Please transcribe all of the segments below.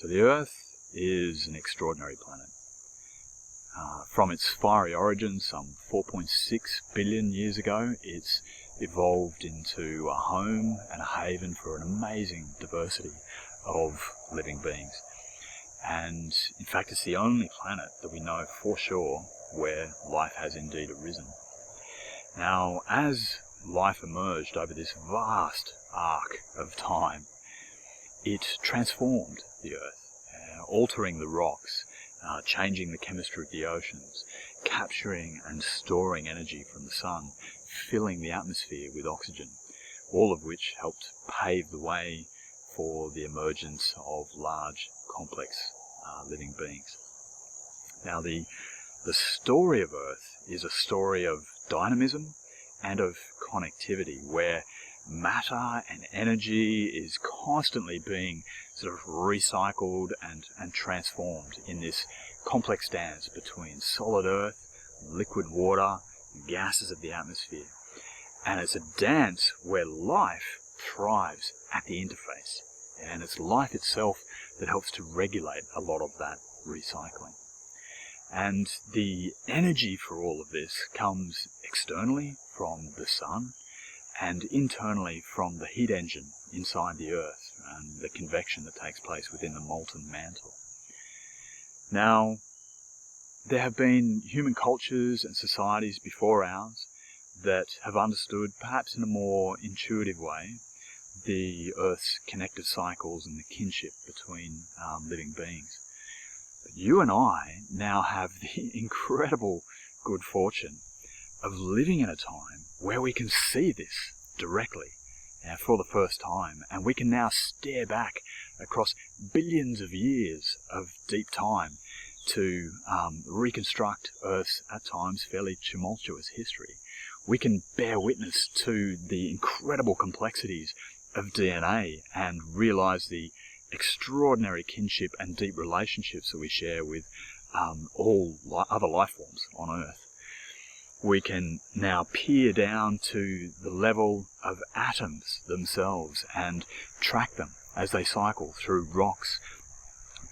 So the Earth is an extraordinary planet. From its fiery origin some 4.6 billion years ago, it's evolved into a home and a haven for an amazing diversity of living beings. And in fact, it's the only planet that we know for sure where life has indeed arisen. Now, as life emerged over this vast arc of time, it transformed the Earth, altering the rocks, changing the chemistry of the oceans, capturing and storing energy from the sun, filling the atmosphere with oxygen, all of which helped pave the way for the emergence of large, complex living beings. Now, the story of Earth is a story of dynamism and of connectivity, where matter and energy is constantly being sort of recycled and transformed in this complex dance between solid earth, liquid water, gases of the atmosphere. And it's a dance where life thrives at the interface, and it's life itself that helps to regulate a lot of that recycling. And the energy for all of this comes externally from the sun, and internally from the heat engine inside the Earth and the convection that takes place within the molten mantle. Now, there have been human cultures and societies before ours that have understood, perhaps in a more intuitive way, the Earth's connected cycles and the kinship between living beings. But you and I now have the incredible good fortune of living in a time where we can see this directly for the first time, and we can now stare back across billions of years of deep time to reconstruct Earth's at times fairly tumultuous history. We can bear witness to the incredible complexities of DNA and realize the extraordinary kinship and deep relationships that we share with all other life forms on Earth. We can now peer down to the level of atoms themselves and track them as they cycle through rocks,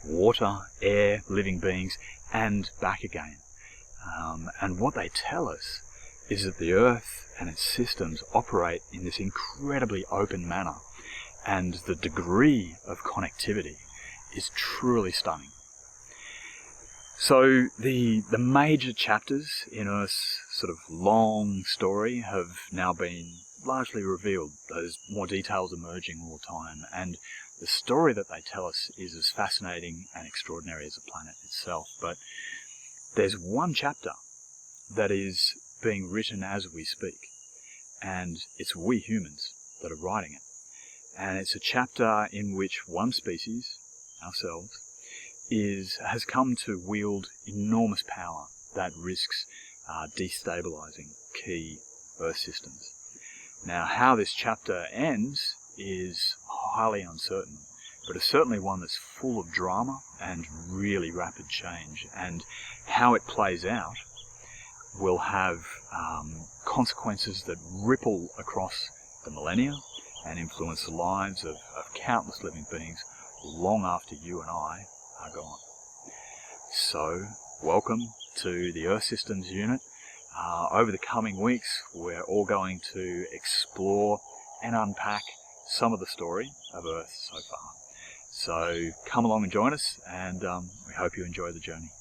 water, air, living beings, and back again. And what they tell us is that the Earth and its systems operate in this incredibly open manner, and the degree of connectivity is truly stunning. So the major chapters in Earth's sort of long story have now been largely revealed. There's more details emerging all the time, and the story that they tell us is as fascinating and extraordinary as the planet itself. But there's one chapter that is being written as we speak, and it's we humans that are writing it. And it's a chapter in which one species, ourselves, has come to wield enormous power that risks destabilizing key Earth systems. Now, how this chapter ends is highly uncertain, but it's certainly one that's full of drama and really rapid change, and how it plays out will have consequences that ripple across the millennia and influence the lives of countless living beings long after you and I are gone. So, welcome to the Earth Systems Unit. Over the coming weeks, we're all going to explore and unpack some of the story of Earth so far. So come along and join us, and we hope you enjoy the journey.